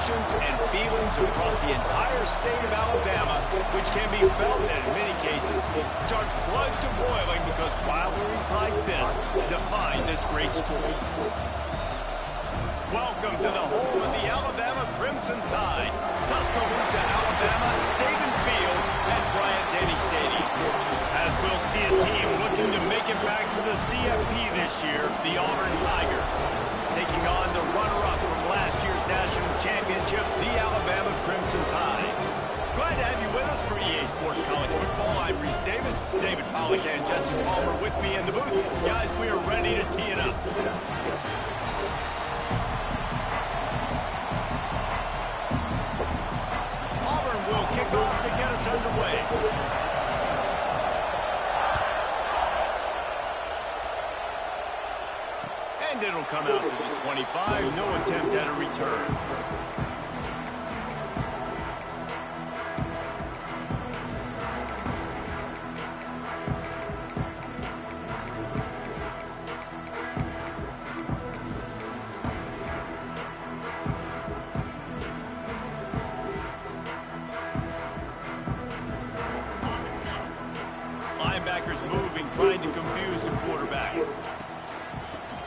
emotions and feelings across the entire state of Alabama, which can be felt and in many cases starts blood to boiling because rivalries like this define this great sport. Welcome to the home of the Alabama Crimson Tide, Tuscaloosa, Alabama, Saban Field at Bryant-Denny Stadium. As we'll see a team looking to make it back to the CFP this year, the Auburn Tigers, taking on the runner-up from last year's national championship, the Alabama Crimson Tide. Glad to have you with us for EA Sports College Football. I'm Reese Davis, David Pollack and Jesse Palmer with me in the booth. Guys, we are ready to tee it up. Will kick off to get us underway. And it'll come out to the 25. No attempt at a return. Linebackers moving, trying to confuse the quarterback.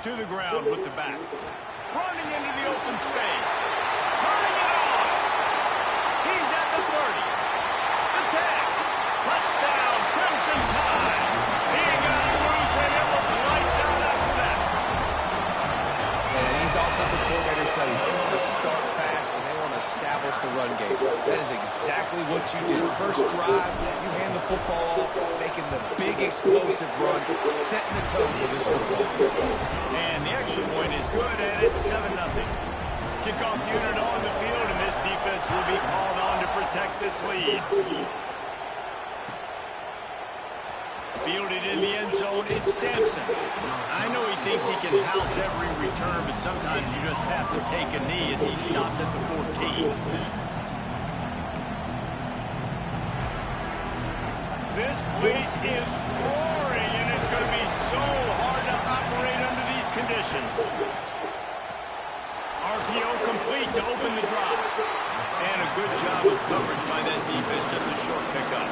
To the ground with the back. Running into the open space. Turning it on. He's at the 30. The tag. Touchdown, Crimson Tide. He got him loose, and it was lights out after that. And these offensive coordinators tell you they want to start fast and they want to establish the run game. That is exactly what you did. First drive, you hand the football off, making the big explosive run, setting the tone for this football game. And the extra point is good, and it's 7-0. Kickoff unit on the field, and this defense will be called on to protect this lead. Fielded in the end zone, it's Sampson. I know he thinks he can house every return, but sometimes you just have to take a knee as he stopped at the 14. This place is roaring, and it's going to be so hard to operate under these conditions. RPO complete to open the drive. And a good job of coverage by that defense, just a short pickup.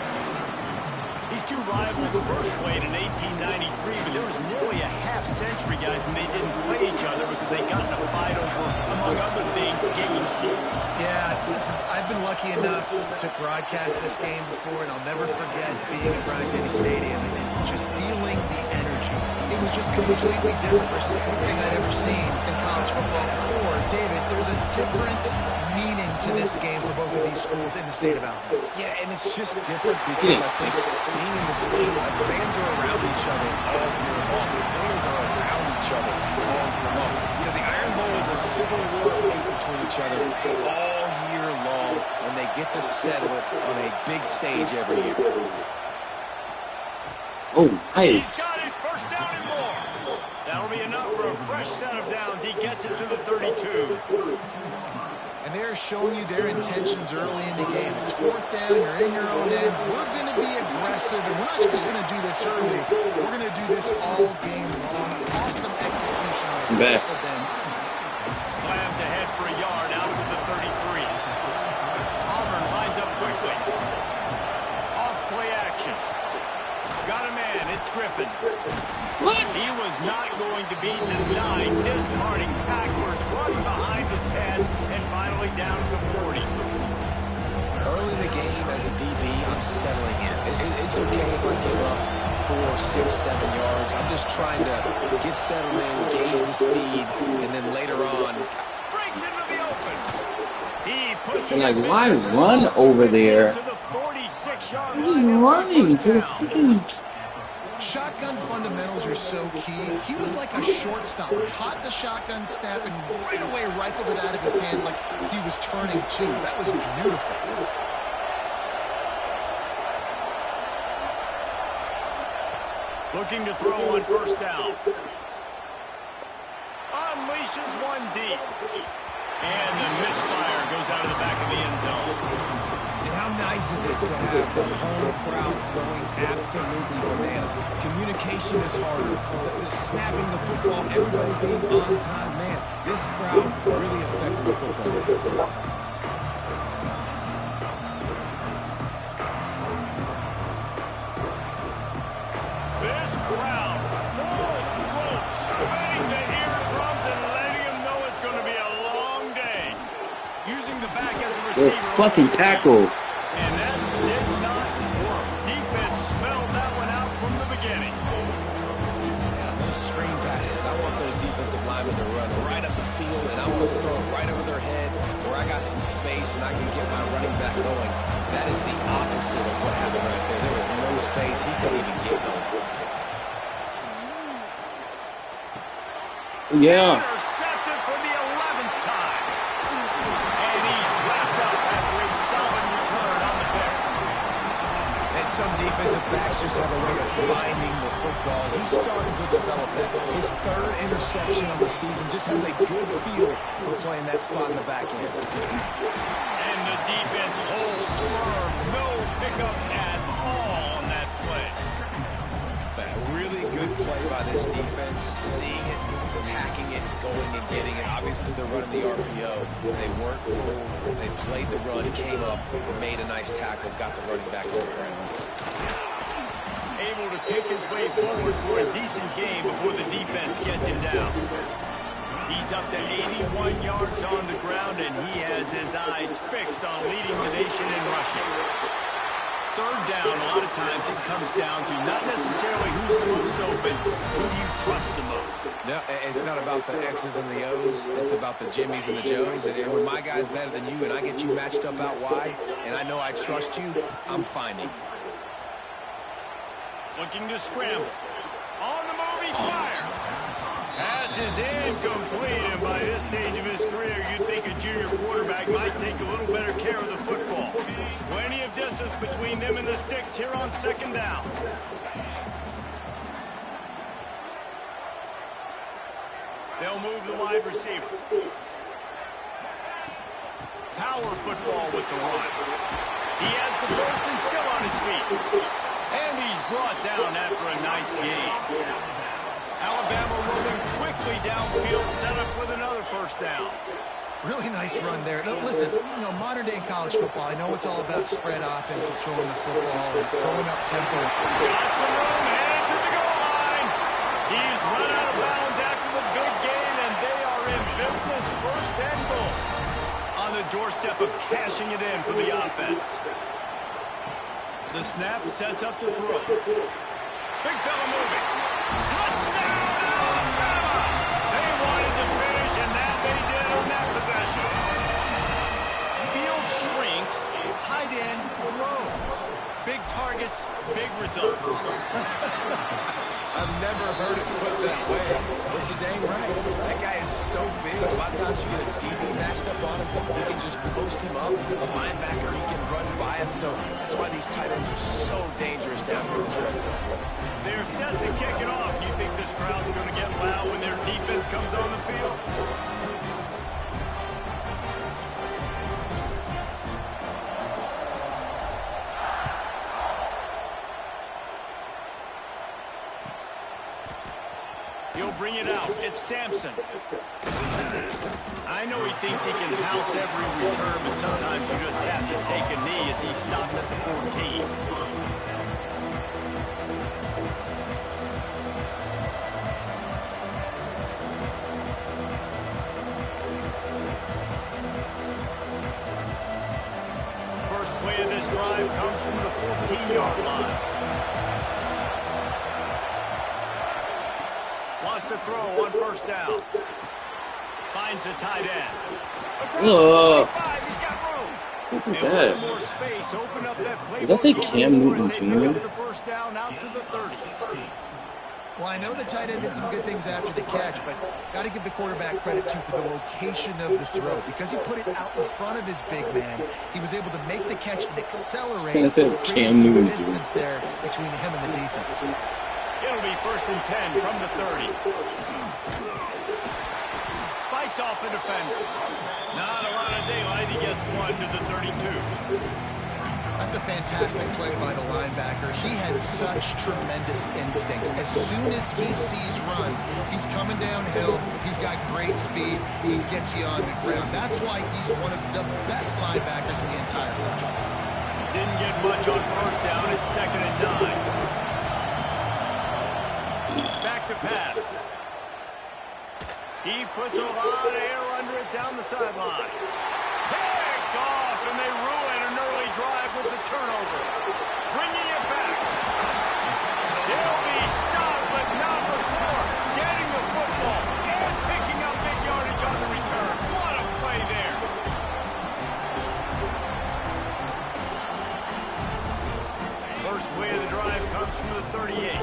These two rivals first played in 1893, but there was nearly a half-century, guys, when they didn't play each other because they got in a fight over, among other things, game seats. Yeah, listen, I've been lucky enough to broadcast this game before, and I'll never forget being at Bryant-Denny Stadium and just feeling the energy. It was just completely different versus anything I'd ever seen in college football before. David, there's a different meaning to this game for both of these schools in the state of Alabama. Yeah, and it's just different because I think being in the state, like fans are around each other all year long. Players are around each other all year long. You know, the Iron Bowl is a civil war of hate between each other all year long, and they get to settle it on a big stage every year. Oh, nice. He's got it, first down and more. That'll be enough for a fresh set of downs. He gets it to the 32. And they're showing you their intentions early in the game. It's fourth down, you're in your own end. We're going to be aggressive, and we're not just going to do this early. We're going to do this all game long. Awesome execution. Some back. Slams ahead for a yard out to the 33. Auburn lines up quickly. Off play action. Got a man, it's Griffin. What? He was not going to be denied, discarding tacklers, running behind his pads, and finally down to the 40. Early in the game, as a DB, I'm settling in. It's okay if I give up 4, 6, 7 yards. I'm just trying to get settled in, gauge the speed, and then later on, Breaks into the open. He puts And like, why run over there? to the 46-yard What are line. you running to the freaking... Shotgun fundamentals are so key. He was like a shortstop. Caught the shotgun snap and right away rifled it out of his hands like he was turning two. That was beautiful. Looking to throw on first down. Unleashes one deep. And the misfire goes out of the back of the end zone. and how nice is it to have the home crowd going absolutely bananas. Communication is harder. The snapping the football, everybody being on time. Man, this crowd really affected the football game. the back as a Good receiver. fucking tackle. And that did not work. Defense smelled that one out from the beginning. Yeah, those screen passes, I want those defensive linemen to run right up the field, and I want to throw it right over their head where I got some space and I can get my running back going. That is the opposite of what happened right there. There was no space. He couldn't even get going. Yeah. Intercepted for the 11th time. And he's wrapped up after a solid return on the pick. And some defensive backs just have a way of finding the football. He's starting to develop that. His third interception of the season just has a good feel for playing that spot in the back end. And the defense holds firm. No pickup at all on that play. A really good play by this defense. Seeing it, attacking it, going and getting it. Obviously, they're running the RPO. They weren't full. They played the run, came up, made a nice tackle, got the running back on the ground. Able to pick his way forward for a decent game before the defense gets him down. He's up to 81 yards on the ground, and he has his eyes fixed on leading the nation in rushing. Third down, a lot of times it comes down to not necessarily who's the most open, who do you trust the most. No, it's not about the X's and the O's. It's about the Jimmies and the Joes. And when my guy's better than you and I get you matched up out wide and I know I trust you, I'm finding you. Looking to scramble. On the move, he fires. Pass is incomplete, and by this stage of his career, you'd think a junior quarterback might take a little better care of the football. Plenty of distance between them and the sticks here on second down. They'll move the wide receiver. Power football with the run. He has the first and still on his feet. And he's brought down after a nice gain. Alabama rolling quickly downfield, set up with another first down. Really nice run there. Now, listen, you know, modern day college football, I know it's all about spread offense and throwing the football and going up tempo. Got some room, headed to the goal line. He's run out of bounds after the big gain, and they are in business, first and goal. On the doorstep of cashing it in for the offense. The snap sets up to throw. Big fella moving. Touchdown, Alabama! They wanted to finish, and that they did on that possession. Field shrinks, tight end grows. Big targets, big results. I've never heard it put that way, but you're dang right. That guy is so big. A lot of times you get a DB matched up on him, he can just post him up. A linebacker, he can run by him. So that's why these tight ends are so dangerous down here in this red zone. They're set to kick it off. You think this crowd's going to get loud when their defense comes on the field? He'll bring it out. It's Sampson. I know he thinks he can house every return, but sometimes you just have to take a knee as he stopped at the 14. First play of this drive comes from the 14-yard line. Wants to throw on first down. Finds a tight end. Across 45, he's got room. What was And that? more space, open up that play. Does that say Cam Newton Jr.? The first down out to the 30. Well, I know the tight end did some good things after the catch, but got to give the quarterback credit, too, for the location of the throw. Because he put it out in front of his big man, he was able to make the catch and accelerate. I said create Cam some Newton distance there between him and the defense. It'll be first and 10 from the 30. Fights off a defender. Not a lot of daylight. He gets one to the 32. That's a fantastic play by the linebacker. He has such tremendous instincts. As soon as he sees run, he's coming downhill. He's got great speed. He gets you on the ground. That's why he's one of the best linebackers in the entire country. Didn't get much on first down. It's second and 9. Back to pass. He puts a lot of air under it down the sideline. Big turnover. Bringing it back. He'll be stopped, but not before getting the football and picking up big yardage on the return. What a play there. First play of the drive comes from the 38.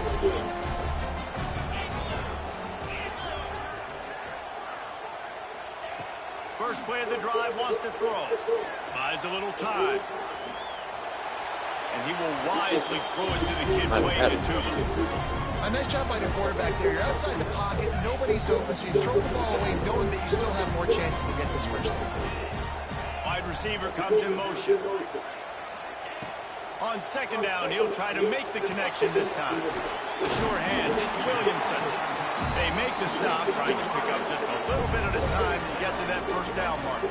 First play of the drive wants to throw. Buys a little time. And he will wisely throw it to the kid playing the tuba. A nice job by the quarterback there. You're outside the pocket. Nobody's open, so you throw the ball away knowing that you still have more chances to get this first down. Wide receiver comes in motion. On second down, he'll try to make the connection this time. The sure hands, it's Williamson. They make the stop, trying to pick up just a little bit at a time to get to that first down marker.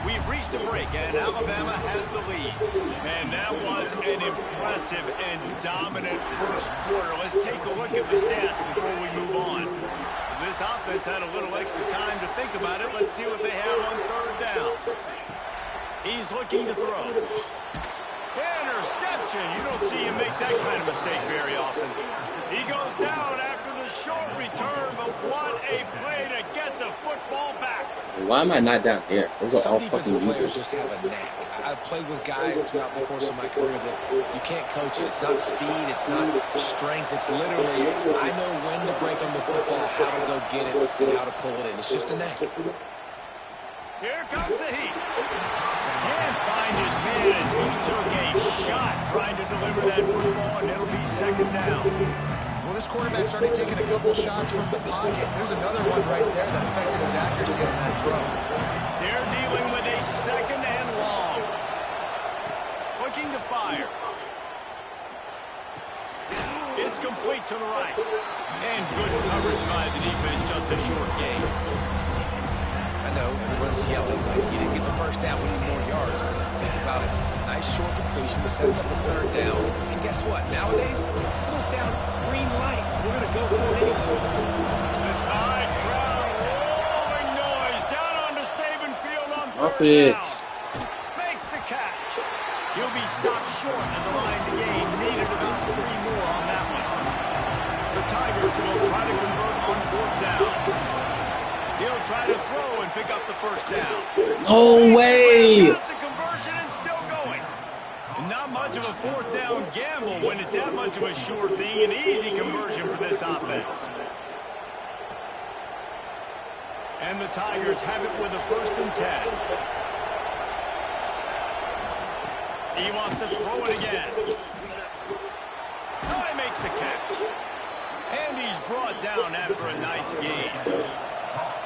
We've reached a break, and Alabama has the lead. And that was an impressive and dominant first quarter. Let's take a look at the stats before we move on. This offense had a little extra time to think about it. Let's see what they have on third down. He's looking to throw. Interception. You don't see him make that kind of mistake very often. He goes down after the short return, but what a play to get the football back. Why am I not down here? Those are all Some fucking defensive players losers. just have a knack. I've played with guys throughout the course of my career that you can't coach it. It's not speed. It's not strength. It's literally, I know when to break on the football, how to go get it, and how to pull it in. It's just a knack. Here comes the heat. Can't find his man as he took a shot trying to deliver that football, and it'll be second down. Well, this quarterback started taking a couple shots from the pocket. There's another one right there that affected his accuracy on that throw. They're dealing with a second and long. Looking to fire. It's complete to the right. And good coverage by the defense, just a short gain. I know everyone's yelling like you didn't get the first down, we need more yards. Think about it. Nice short completion, sets up a third down. And guess what? Nowadays, fourth down, green light. We're going to go for it anyways. The Tide crowd rolling noise down onto Saban Field on third Offense. down. Makes the catch. He'll be stopped short at the line to gain. Needed about 3 more on that one. The Tigers will try to convert on fourth down. He'll try to throw and pick up the first down. No way! Got the conversion and still going. Not much of a fourth down gamble when it's that much of a sure thing. An easy conversion for this offense. And the Tigers have it with a 1st and 10. He wants to throw it again. Oh, he makes the catch. And he's brought down after a nice gain.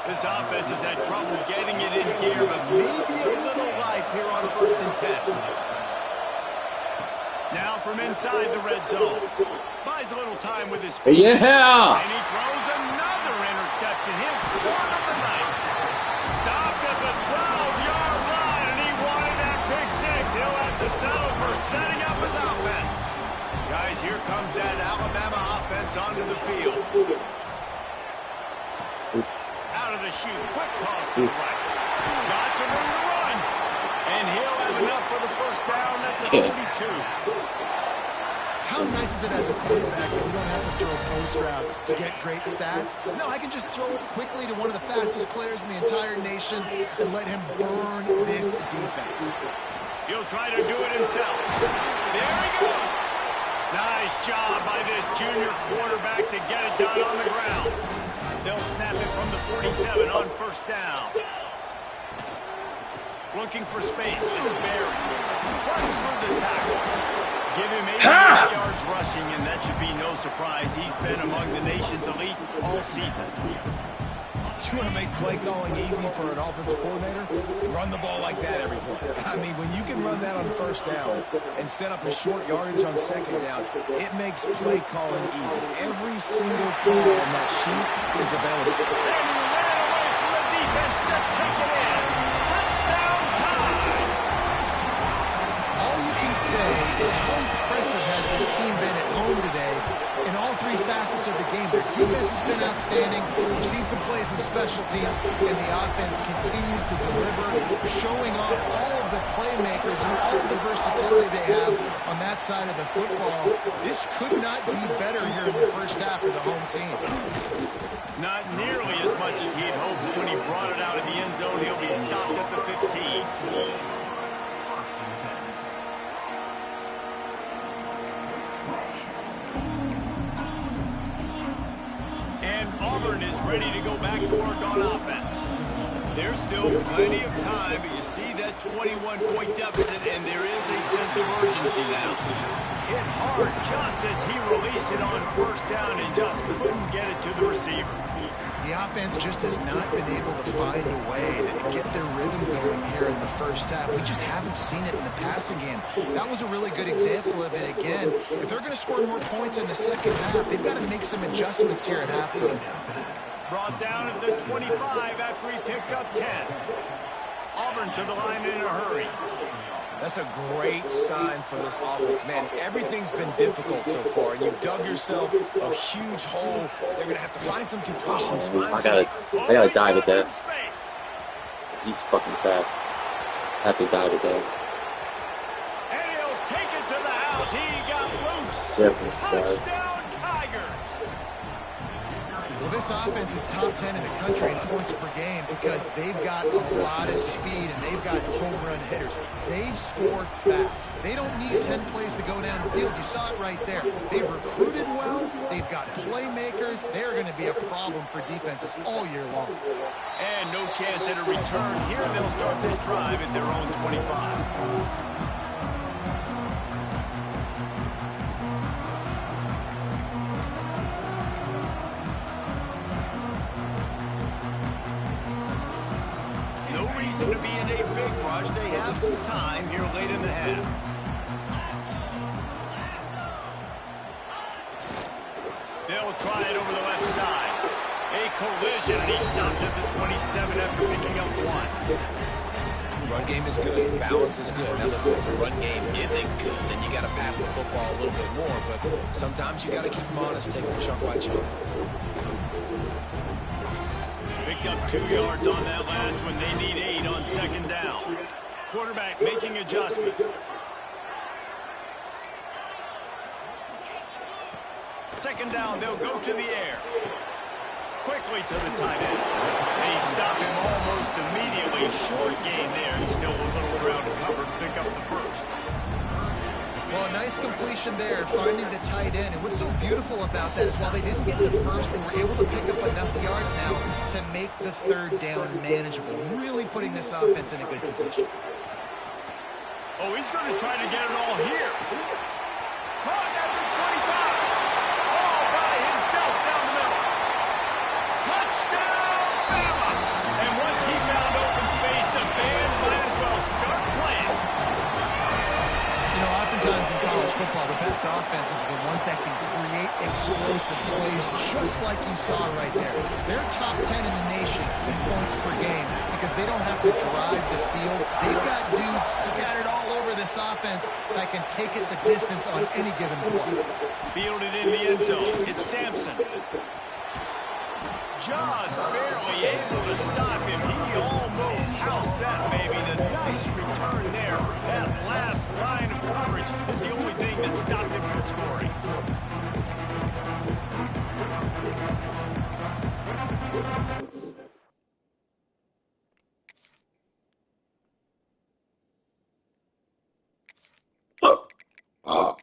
This offense has had trouble getting it in gear, but maybe a little life here on 1st and 10. Now from inside the red zone. Buys a little time with his feet. Yeah! And he throws another interception. His one of the night. Stopped at the 12-yard line, and he wanted that pick six. He'll have to settle for setting up his offense. Guys, here comes that Alabama offense onto the field. Oof. Out of the chute. Quick toss to the right. Got some room to run. And he'll have enough for the first down at the 42. How nice is it as a quarterback that you don't have to throw post routes to get great stats? No, I can just throw it quickly to one of the fastest players in the entire nation and let him burn this defense. He'll try to do it himself. There he goes. Nice job by this junior quarterback to get it done on the ground. They'll snap it from the 47 on first down. Looking for space. It's Barry. Runs through the tackle. Give him 8 yards rushing, and that should be no surprise. He's been among the nation's elite all season. You want to make play calling easy for an offensive coordinator? Run the ball like that every play. I mean, when you can run that on first down and set up a short yardage on second down, it makes play calling easy. Every single call on that sheet is available. And he ran away from the defense to take it in. Touchdown Tide! All you can say is how impressive has this team been at home today in all 3 facets of the game. Their defense has been outstanding. We've seen some plays in special teams, and the offense continues to deliver, showing off all of the playmakers and all of the versatility they have on that side of the football. This could not be better here in the first half for the home team. Not nearly as much as he'd hoped. When he brought it out in the end zone, he'll be stopped at the 15. And Auburn is ready to go back to work on offense. There's still plenty of time, but you see that 21-point deficit, and there is a sense of urgency now. Hit hard just as he released it on first down and just couldn't get it to the receiver. The offense just has not been able to find a way to get their rhythm going here in the first half. We just haven't seen it in the passing game. That was a really good example of it again. If they're going to score more points in the second half, they've got to make some adjustments here at halftime. Brought down at the 25 after he picked up 10. Auburn to the line in a hurry. That's a great sign for this offense. Man, everything's been difficult so far, and you've dug yourself a huge hole. They're going to have to find some completions. I gotta dive at that. He's fucking fast. I have to dive at that. And he'll take it to the house. He got loose. Definitely. Touchdown, Tigers. Well, this offense is top 10 in the country in points per game because they've got a lot of speed and they've got home run hitters. They score fast. They don't need 10 plays to go down the field. You saw it right there. They've recruited well. They've got playmakers. They're going to be a problem for defenses all year long. And no chance at a return here. They'll start this drive at their own 25. To be in a big rush. They have some time here late in the half. They'll try it over the left side. A collision, and he stopped at the 27 after picking up 1. Run game is good. Balance is good. Now listen, if the run game isn't good, then you got to pass the football a little bit more. But sometimes you got to keep them honest, take them chunk by chunk. Picked up 2 yards on that last one. They need 8 on second down. Quarterback making adjustments. Second down, they'll go to the air. Quickly to the tight end. They stop him almost immediately. Short gain there, and still a little ground to cover to pick up the first. Well, a nice completion there, finding the tight end. And what's so beautiful about that is while they didn't get the first, they were able to pick up enough yards now to make the third down manageable, really putting this offense in a good position. Oh, he's going to try to get it all here. Caught at the 25. All by himself down the middle. Touchdown, Bama! And once he found open space, the band might as well start playing. You know, oftentimes in college football, the best offenses are the ones that can create explosive plays, just like you saw right there. They're top 10 in the nation in points per game because they don't have to drive the field. They've got dudes scattered all over this offense that can take it the distance on any given play. Fielded in the end zone. It's Sampson. Just barely able to stop him. He almost housed that baby. The nice return there. That last line of coverage is the only thing that stopped him from scoring. Oh.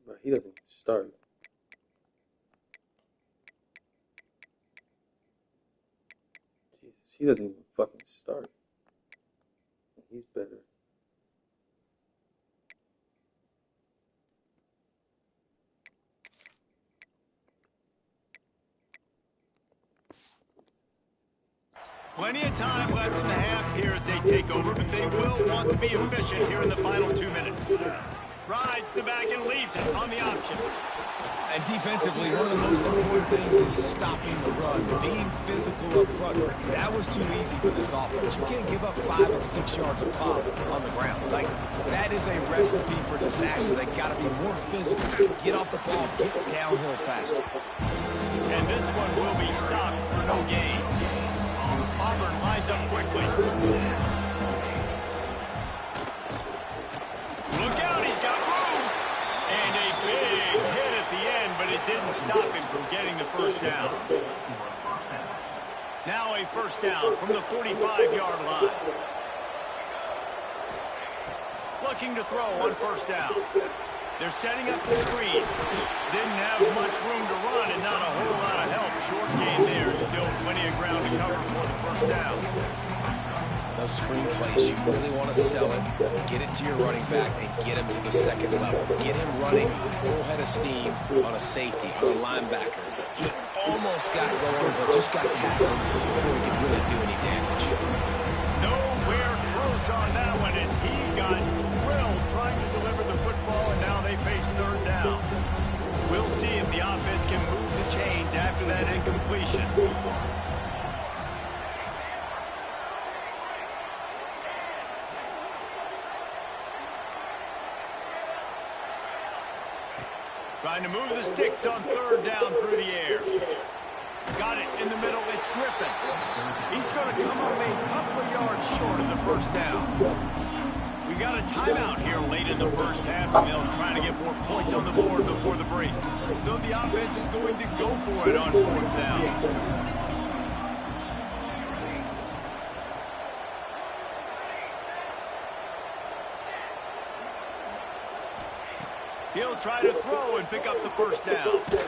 But he doesn't start. Jesus, he doesn't even fucking start. He's better. Plenty of time left in the half here as they take over, but they will want to be efficient here in the final 2 minutes. Rides the back and leaves it on the option. And defensively, one of the most important things is stopping the run, being physical up front. That was too easy for this offense. You can't give up 5 and 6 yards a pop on the ground. Like, that is a recipe for disaster. They got to be more physical. Get off the ball, get downhill faster. And this one will be stopped for no gain. Auburn lines up quickly. Look out, he's got room. And a big hit at the end, but it didn't stop him from getting the first down. Now a first down from the 45-yard line. Looking to throw on first down. They're setting up the screen. Didn't have much room to run and not a whole lot of help. Short gain there and still plenty of ground to cover for the first down. Those screen plays, you really want to sell it, get it to your running back, and get him to the second level. Get him running full head of steam on a safety, on a linebacker. He almost got going, but just got tackled before he could really do any damage. Nowhere close on that one as he got drilled trying to deliver the football, and now they face third down. We'll see if the offense can move the chains after that incompletion. Trying to move the sticks on third down through the air. Got it in the middle. It's Griffin. He's going to come up a couple of yards short of the first down. We got a timeout here late in the first half, and they'll try to get more points on the board before the break. So the offense is going to go for it on fourth down. He'll try to throw and pick up the first down. Hit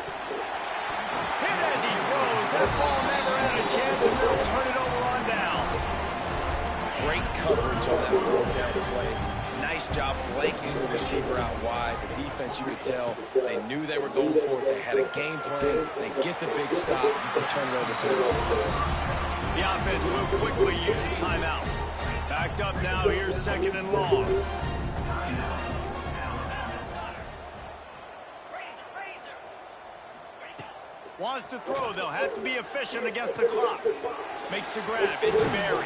as he throws. That ball never had a chance, and they'll turn it over on downs. Great coverage on that fourth down play. Nice job blanking the receiver out wide. The defense, you could tell, they knew they were going for it. They had a game plan. They get the big stop. You can turn it over to their offense. The offense will quickly use a timeout. Backed up now. Here's second and long. Wants to throw. They'll have to be efficient against the clock. Makes the grab. It's Berry.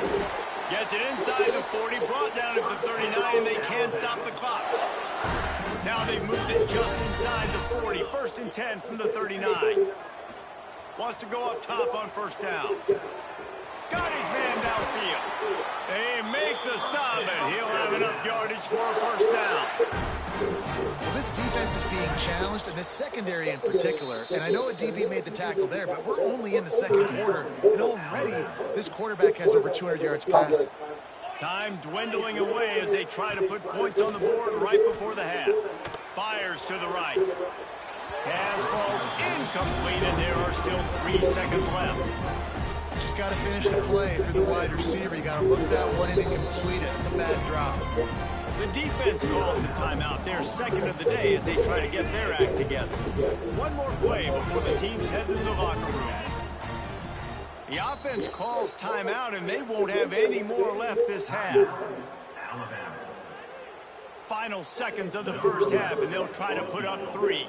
Gets it inside the 40. Brought down at the 39, and they can't stop the clock. Now they've moved it just inside the 40. First and 10 from the 39. Wants to go up top on first down. Got his man downfield. They make the stop, and he'll have enough yardage for a first down. Well, this defense is being challenged, and this secondary in particular. And I know a DB made the tackle there, but we're only in the second quarter, and already this quarterback has over 200 yards passing. Time dwindling away as they try to put points on the board right before the half. Fires to the right. Pass falls incomplete, and there are still 3 seconds left. Just got to finish the play for the wide receiver. You got to look that one in and complete it. It's a bad drop. The defense calls a timeout, their second of the day, as they try to get their act together. One more play before the teams head to the locker rooms. The offense calls timeout, and they won't have any more left this half. Final seconds of the first half, and they'll try to put up 3.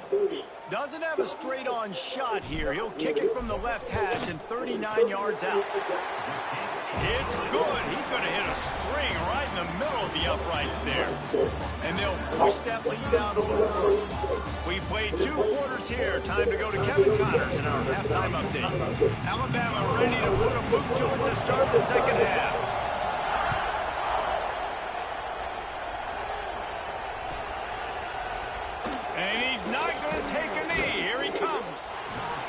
Doesn't have a straight-on shot here. He'll kick it from the left hash and 39 yards out. It's good. He's going to hit a string right in the middle of the uprights there. And they'll push that lead out a little further. We played 2 quarters here. Time to go to Kevin Connors in our halftime update. Alabama ready to put a boot to it to start the second half. And he's not going to take a knee. Here he comes.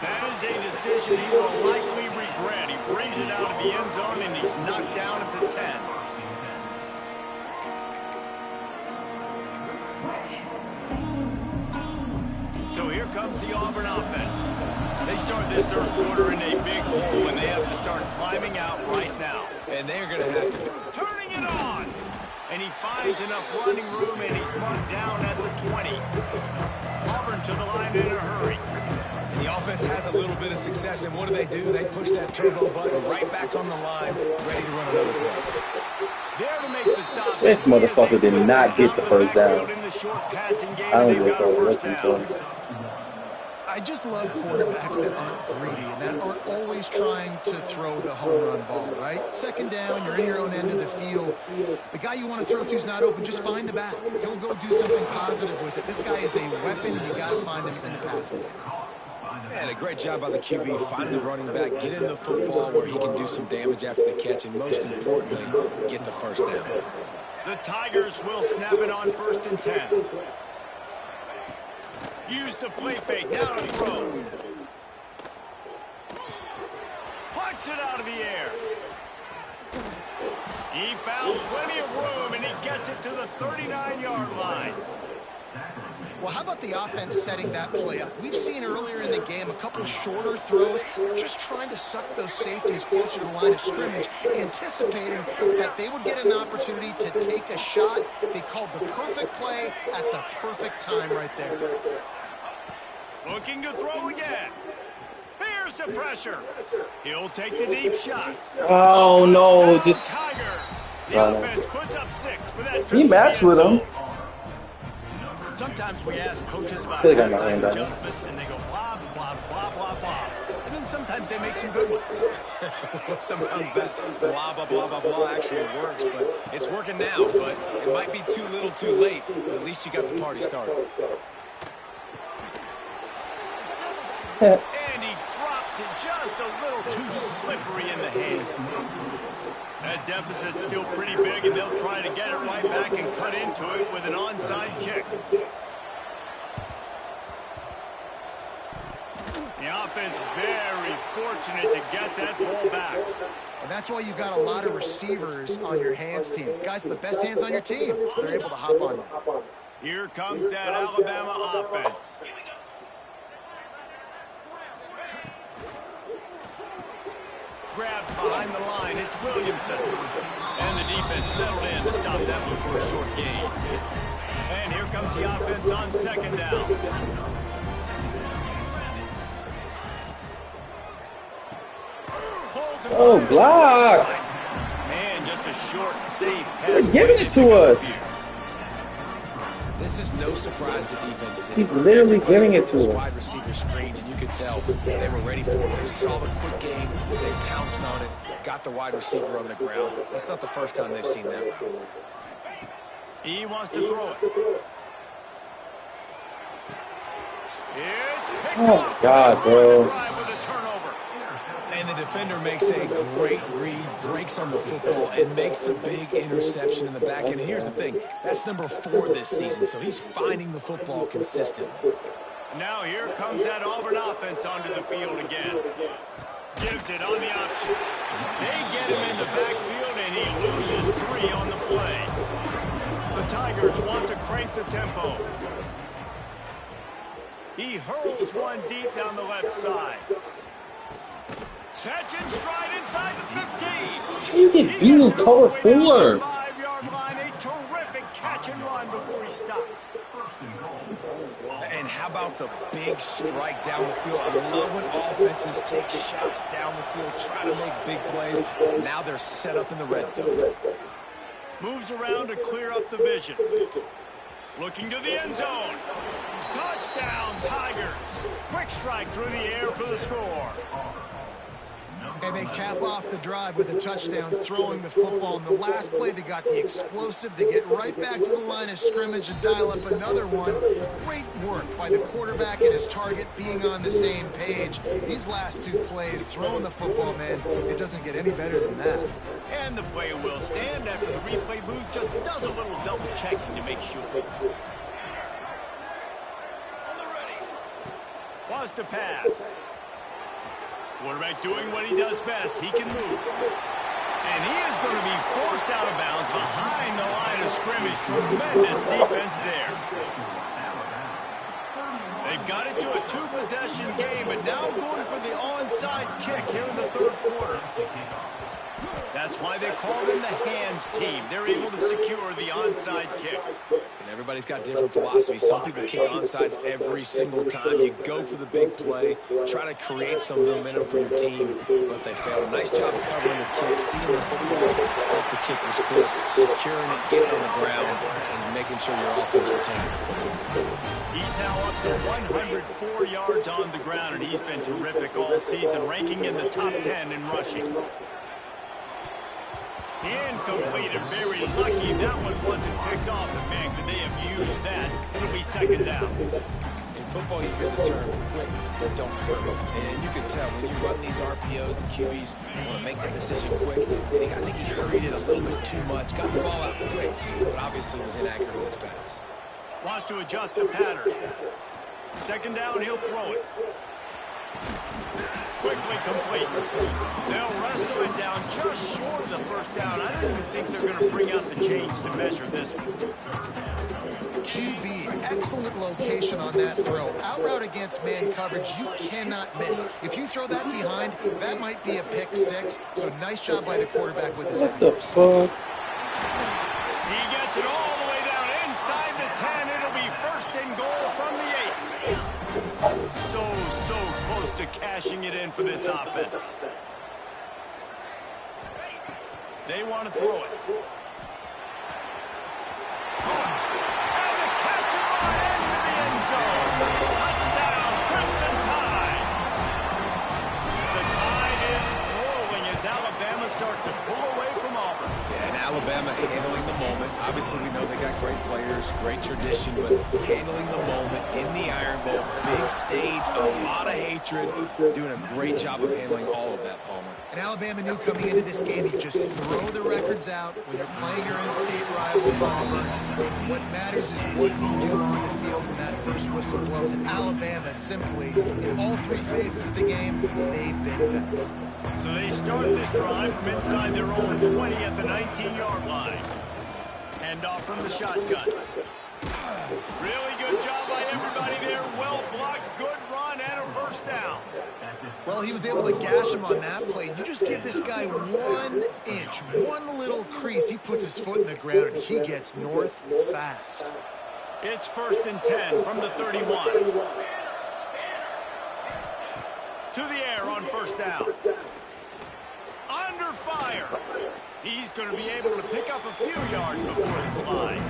That is a decision he will likely regret. He brings it out of the end zone, and he's knocked down at the 10. So here comes the Auburn offense. They start this third quarter in a big hole, and they have to start climbing out right now. And they're going to have to. Turning it on! And he finds enough running room, and he's brought down at the 20. Auburn to the line in a hurry. And the offense offense has a little bit of success, and what do? They push that turbo button right back on the line, ready to run another play. There to make the stop. This motherfucker did not get the first down. I don't give a fuck what you say. I just love quarterbacks that aren't greedy and that aren't always trying to throw the home run ball, right? Second down, you're in your own end of the field. The guy you want to throw to is not open. Just find the back. He'll go do something positive with it. This guy is a weapon, and you got to find him in the passing game. Man, a great job by the QB, finding the running back, getting the football where he can do some damage after the catch, and most importantly, get the first down. The Tigers will snap it on 1st and 10. Use the play fake, now to throw. Punts it out of the air. He found plenty of room, and he gets it to the 39-yard line. Well, how about the offense setting that play up? We've seen earlier in the game a couple shorter throws. They're just trying to suck those safeties closer to the line of scrimmage, anticipating that they would get an opportunity to take a shot. They called the perfect play at the perfect time right there. Looking to throw again. Here's the pressure. He'll take the deep shot. Oh no, just Tigers. The offense puts up 6, but that he matched with him. Sometimes we ask coaches about halftime adjustments, and they go blah, blah, blah, blah, blah. And then sometimes they make some good ones. Sometimes that blah, blah, blah, blah, blah actually works, but it's working now. But it might be too little too late, but at least you got the party started. And he drops it just a little too slippery in the hands. That deficit's still pretty big, and they'll try to get it right back and cut into it with an onside kick. The offense very fortunate to get that ball back. And that's why you've got a lot of receivers on your hands team. Guys with the best hands on your team, so they're able to hop on them. Here comes that Alabama offense. Grabbed behind the line, it's Williamson. And the defense settled in to stop that one for a short gain. And here comes the offense on 2nd down. Oh, block! Man, just a short, safe pass. They're giving it to us. This is no surprise to defenses. He's literally giving it to us. Wide receiver screens, and you could tell they were ready for it. They saw the quick game, they pounced on it, got the wide receiver on the ground. That's not the first time they've seen that route. He wants to throw it. It's picked Oh God, bro. And the defender makes a great read, breaks on the football, and makes the big interception in the back end. And here's the thing, that's number 4 this season, so he's finding the football consistently. Now here comes that Auburn offense onto the field again. Gives it on the option. They get him in the backfield, and he loses 3 on the play. The Tigers want to crank the tempo. He hurls one deep down the left side. Catch and stride inside the 15. How you get beat in cover 4? 5-yard line, a terrific catch and run before he stopped. And how about the big strike down the field? I love when offenses take shots down the field, try to make big plays. Now they're set up in the red zone. Moves around to clear up the vision. Looking to the end zone. Touchdown, Tigers. Quick strike through the air for the score. And they cap off the drive with a touchdown, throwing the football. In the last play, they got the explosive. They get right back to the line of scrimmage and dial up another one. Great work by the quarterback and his target being on the same page. These last 2 plays, throwing the football, man, it doesn't get any better than that. And the play will stand after the replay booth just does a little double checking to make sure. Wants to pass. Quarterback doing what he does best. He can move. And he is going to be forced out of bounds behind the line of scrimmage. Tremendous defense there. They've got it to a two-possession game, but now going for the onside kick here in the third quarter. That's why they call them the hands team. They're able to secure the onside kick. And everybody's got different philosophies. Some people kick onsides every single time. You go for the big play, try to create some momentum for your team, but they fail. Nice job covering the kick, seeing the football off the kicker's foot, securing it, getting on the ground, and making sure your offense retains the football. He's now up to 104 yards on the ground, and he's been terrific all season, ranking in the top 10 in rushing. Incomplete, and very lucky that one wasn't picked off. And man, could they have used that? It'll be second down. In football, you hear the term quick, but don't hurry. And you can tell when you run these RPOs, the QBs want to make that decision quick. And I think he hurried it a little bit too much. Got the ball out quick, but obviously was inaccurate with his pass. Wants to adjust the pattern. Second down, he'll throw it. Quickly complete. They'll wrestle it down just short of the first down. I don't even think they're going to bring out the chains to measure this one. QB, excellent location on that throw. Out route against man coverage, you cannot miss. If you throw that behind, that might be a pick six. So nice job by the quarterback with his accuracy. What the fuck? He gets it all the way down inside the 10. It'll be first and goal from the 8. So close to cashing it in for this offense. They want to throw it. And the catch right into the end zone. Touchdown, Crimson Tide. The Tide is rolling as Alabama starts to pull away from Auburn. Yeah, and Alabama handling the moment. Obviously, we know they got great players, great tradition, but handling the moment in the Iron Bowl, big stage, a lot of hatred, doing a great job of handling all of that, Palmer. And Alabama knew coming into this game, you just throw the records out when you're playing your in-state rival Auburn. What matters is what you do on the field when that first whistle blows. And Alabama simply, in all three phases of the game, they've been better. So they start this drive from inside their own 20 at the 19-yard line. Handoff from the shotgun. Really good job by everybody there. Well blocked, good run, and a first down. Well, he was able to gash him on that play. You just give this guy 1 inch, one little crease. He puts his foot in the ground, and he gets north fast. It's first and 10 from the 31. To the air on first down. Under fire. He's going to be able to pick up a few yards before the slide.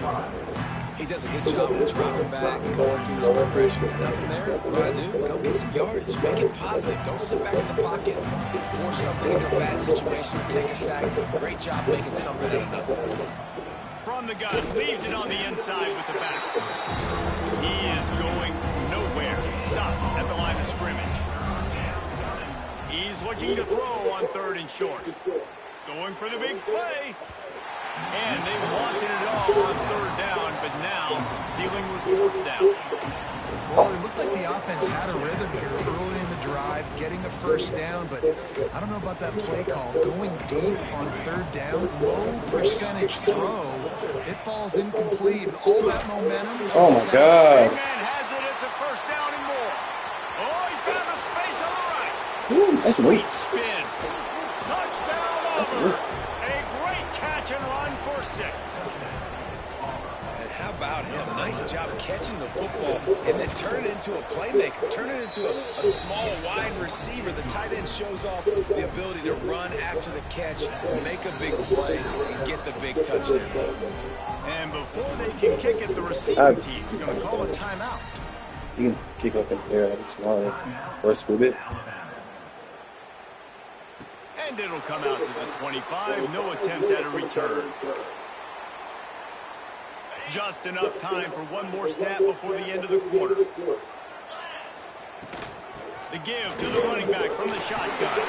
He does a good job of dropping back, going through his progressions. Nothing there. What do I do? Go get some yardage. Make it positive. Don't sit back in the pocket and force something into a bad situation or take a sack. Great job making something out of nothing. From the gun, leaves it on the inside with the back. He is going nowhere. Stop at the line of scrimmage. He's looking to throw on third and short. Going for the big play. And they wanted it all on third down, but now dealing with fourth down. Well, it looked like the offense had a rhythm here early in the drive, getting a first down, but I don't know about that play call. Going deep on third down, low percentage throw. It falls incomplete, and all that momentum. Oh, my God. Man has it. It's a first down and more. Oh, he found a space on the right. Ooh, that's Sweet weak. spin. Touchdown, Auburn. A great catch and run for 6. And how about him? Nice job catching the football and then turn it into a playmaker. Turn it into a small, wide receiver. The tight end shows off the ability to run after the catch, make a big play, and get the big touchdown. And before they can kick it, the receiving team's going to call a timeout. You can kick up in the air like it's smaller. Or scoop it. And it'll come out to the 25. No attempt at a return. Just enough time for one more snap before the end of the quarter. The give to the running back from the shotgun.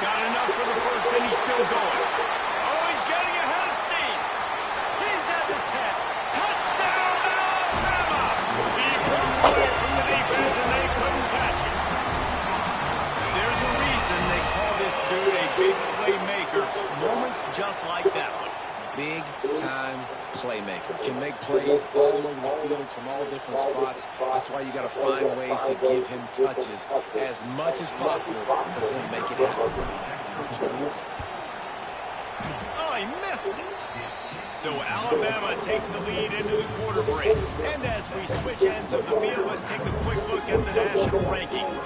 Got enough for the first, and he's still going. Oh, he's getting ahead of steam. He's at the 10. Touchdown, Alabama! He broke away from the defense, and they couldn't catch him. There's a reason they call this dude a big playmaker. Moments just like that one. Big time playmaker. Can make plays all over the field from all different spots. That's why you got to find ways to give him touches as much as possible because he'll make it happen. Oh, he missed it. So Alabama takes the lead into the quarter break. And as we switch ends of the field, let's take a quick look at the national rankings.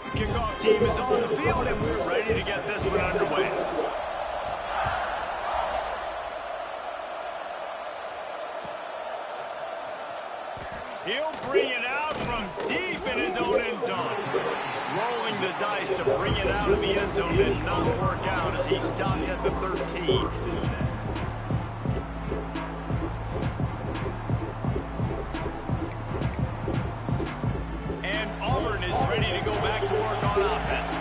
The kickoff team is on the field, and we're ready to get this one underway. He'll bring it out from deep in his own end zone. Rolling the dice to bring it out of the end zone did not work out as he stopped at the 13. And Auburn is ready to go back to work on offense.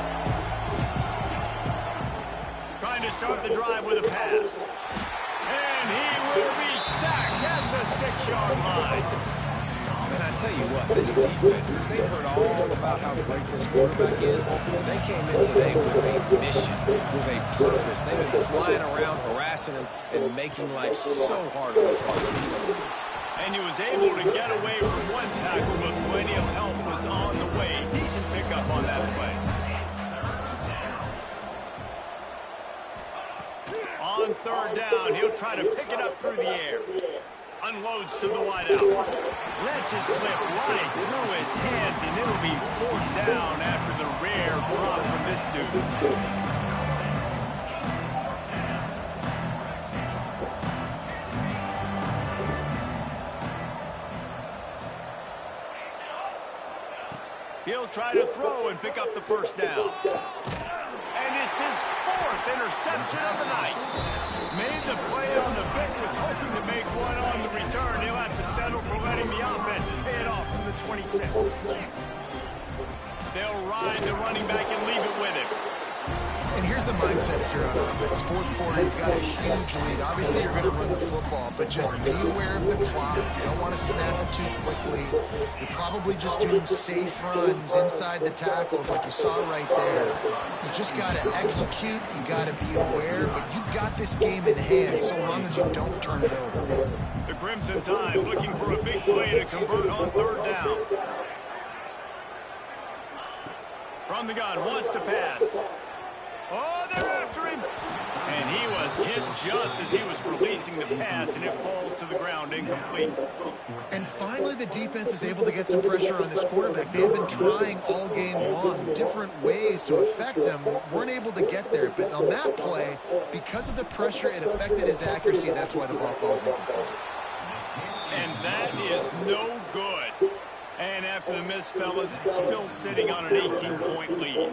Trying to start the drive with a pass. And he will be sacked at the 6-yard line. And I tell you what, this defense, they've heard all about how great this quarterback is. They came in today with a mission, with a purpose. They've been flying around, harassing him, and making life so hard on this offense. And he was able to get away from one tackle, but plenty of help was on the way. Decent pickup on that play. On third down, he'll try to pick it up through the air. Unloads to the wideout. Lets it slip right through his hands, and it'll be 4th down after the rare drop from this dude. He'll try to throw and pick up the first down. And it's his 4th interception of the night. Made the play on the pick, was hoping to make one on the return. He'll have to settle for letting the offense pay it off from the 26. They'll ride the running back and leave it with him. And here's the mindset if you're on offense. 4th quarter, you've got a huge lead. Obviously, you're going to run the football, but just be aware of the clock. You don't want to snap it too quickly. You're probably just doing safe runs inside the tackles like you saw right there. You just got to execute. You got to be aware, but you've got this game in hand so long as you don't turn it over. The Crimson Tide looking for a big play to convert on 3rd down. From the gun, wants to pass. Oh, they're after him. And he was hit just as he was releasing the pass, and it falls to the ground incomplete. And finally, the defense is able to get some pressure on this quarterback. They have been trying all game long different ways to affect him. Weren't able to get there. But on that play, because of the pressure, it affected his accuracy, and that's why the ball falls incomplete. And that is no good. And after the miss, fellas, still sitting on an 18-point lead.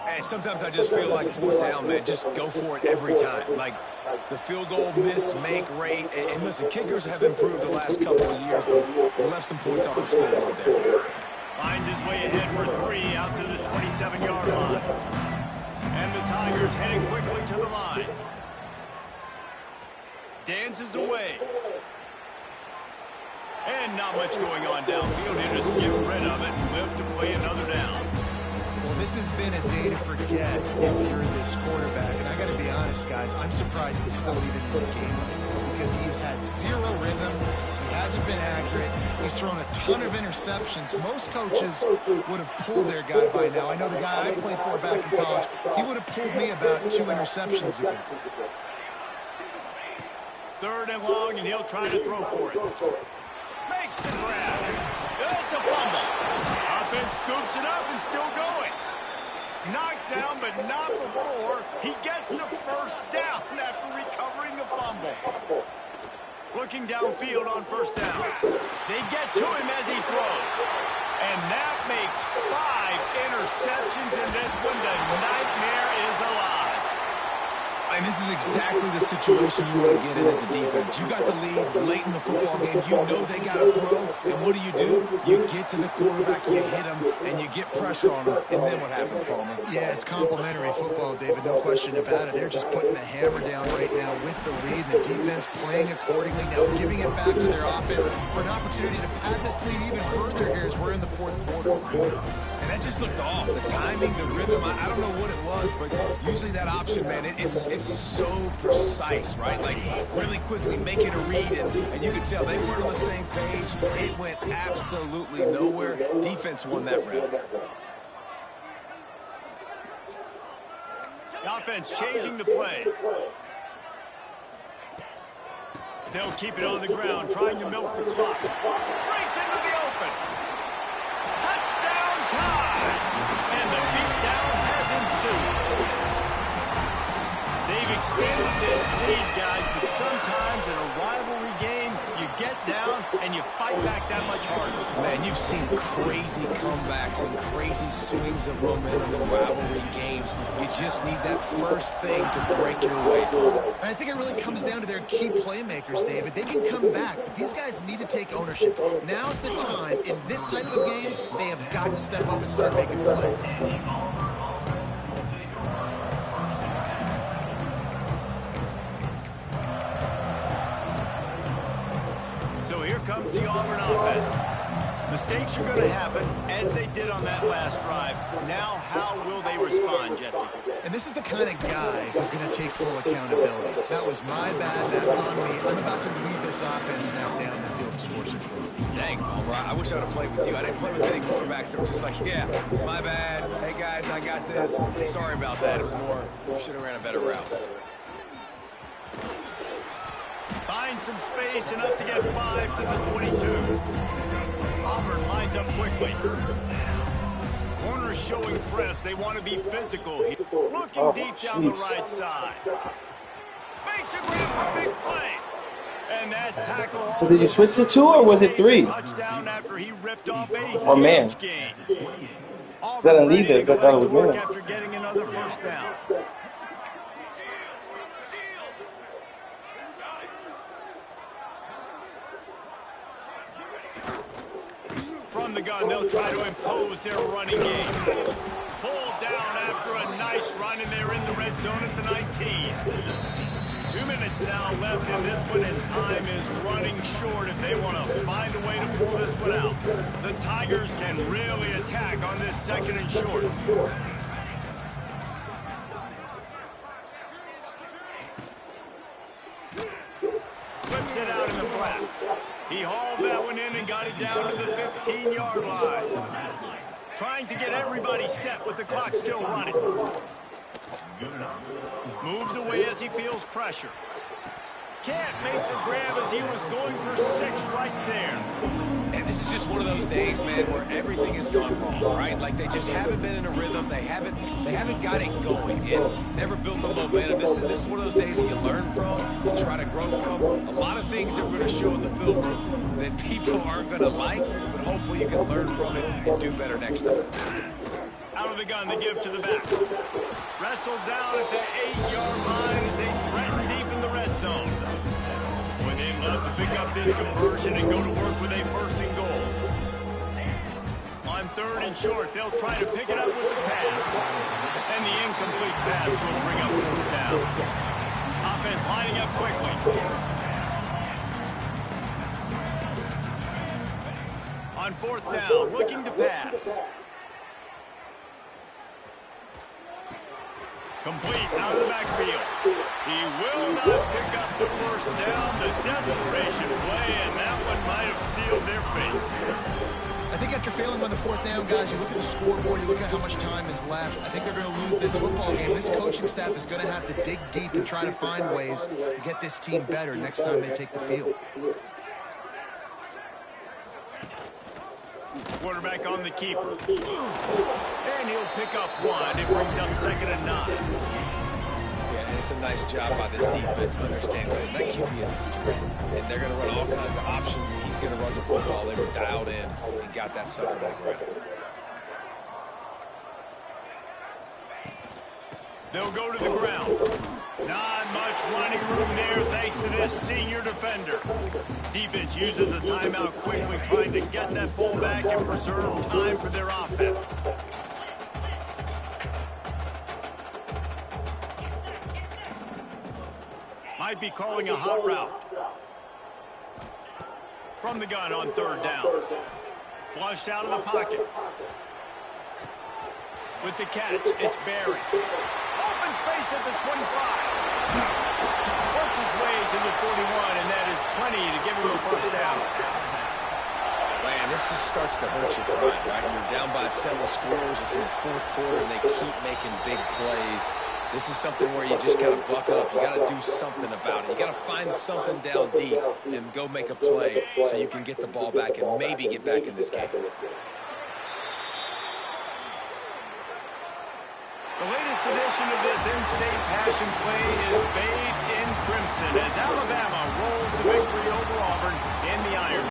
And sometimes I just feel like 4th down, man, just go for it every time. Like the field goal miss-make rate. And listen, kickers have improved the last couple of years, but they left some points off the scoreboard there. Finds his way ahead for 3 out to the 27-yard line. And the Tigers heading quickly to the line. Dances away. And not much going on downfield. He'll just get rid of it and live to play another down. Well, this has been a day to forget if you're this quarterback. And I got to be honest, guys, I'm surprised he's still even in the game because he's had 0 rhythm. He hasn't been accurate. He's thrown a ton of interceptions. Most coaches would have pulled their guy by now. I know the guy I played for back in college, he would have pulled me about 2 interceptions ago. 3rd and long, and he'll try to throw for it. Makes the grab. It's a fumble. Offense scoops it up and still going. Knocked down, but not before he gets the first down after recovering the fumble. Looking downfield on 1st down. They get to him as he throws. And that makes 5 interceptions in this one. The nightmare is alive. And this is exactly the situation you want to get in as a defense. You got the lead late in the football game. You know they got to throw. And what do? You get to the quarterback, you hit him, and you get pressure on him. And then what happens, Palmer? Yeah, it's complimentary football, David. No question about it. They're just putting the hammer down right now with the lead. And the defense playing accordingly. Now giving it back to their offense for an opportunity to pad this lead even further here as we're in the 4th quarter. And that just looked off. The timing, the rhythm, I don't know what it was, but usually that option, man, it's so precise, right? Like, really quickly making a read, and you could tell they weren't on the same page. It went absolutely nowhere. Defense won that round. The offense changing the play. They'll keep it on the ground, trying to milk the clock. Breaks into the open. Touchdown time! And the beatdown has ensued. They've extended this lead, guys, but sometimes in a rivalry game, you get down and you fight back that much harder. Man, you've seen crazy comebacks and crazy swings of momentum in rivalry games. You just need that first thing to break your way through. I think it really comes down to their key playmakers, David. They can come back, but these guys need to take ownership. Now's the time. In this type of game, they have got to step up and start making plays. So here comes the Auburn offense. Mistakes are going to happen, as they did on that last drive. Now, how will they respond, Jesse? And this is the kind of guy who's going to take full accountability. That was my bad. That's on me. I'm about to lead this offense now down the field and score some points. Dang, Palmer, I wish I would have played with you. I didn't play with any quarterbacks that were just like, yeah, my bad. Hey, guys, I got this. Sorry about that. It was more, we should have ran a better route. Find some space, enough to get 5 to the 22. Auburn lines up quickly. Corners showing press. They want to be physical. Looking deep down the right side. Makes a grab for a big play. And that tackle. So did you switch to 2 or was it 3? Touchdown after he ripped off a or man? Gain. I didn't leave there because I thought it was man. After getting another first down. From the gun, they'll try to impose their running game. Pulled down after a nice run, and they're in the red zone at the 19. 2 minutes now left in this one, and time is running short if they want to find a way to pull this one out. The Tigers can really attack on this 2nd and short. Flips it out in the flat. He hauled that one in and got it down to the 15-yard line. Trying to get everybody set with the clock still running. Moves away as he feels pressure. Can't make the grab as he was going for 6 right there. And this is just one of those days, man, where everything has gone wrong, right? Like they just haven't been in a rhythm. They haven't got it going. And never built the momentum. This is one of those days that you learn from, you try to grow from. A lot of things that we're going to show in the film room that people aren't going to like, but hopefully you can learn from it and do better next time. Out of the gun, they give to the back. Wrestled down at the 8-yard line as they threaten deep in the red zone. When they love to pick up this conversion and go to work with a 1st and goal. On 3rd and short, they'll try to pick it up with the pass. And the incomplete pass will bring up 4th down. Offense lining up quickly. On 4th down, looking to pass. Complete out of the backfield. He will not pick up the 1st down. The desperation play, and that one might have sealed their fate. I think after failing on the 4th down, guys, you look at the scoreboard, you look at how much time is left. I think they're going to lose this football game. This coaching staff is going to have to dig deep and try to find ways to get this team better next time they take the field. Quarterback on the keeper. And he'll pick up 1. It brings up 2nd and 9. Yeah, and it's a nice job by this defense understanding. Listen, that QB is a threat. And they're going to run all kinds of options, and he's going to run the football. They were dialed in and got that sucker to the ground. They'll go to the ground. Not much running room there thanks to this senior defender. Defense uses a timeout quickly, trying to get that ball back and preserve time for their offense. Might be calling a hot route. From the gun on 3rd down. Flushed out of the pocket. With the catch, it's Barry. Open space at the 25. Works his way to the 41, and that is plenty to give him a first down. Man, this just starts to hurt your pride, right? You're down by several scores. It's in the fourth quarter, and they keep making big plays. This is something where you just got to buck up. You got to do something about it. You got to find something down deep and go make a play so you can get the ball back and maybe get back in this game. The latest edition of this in-state passion play is Bay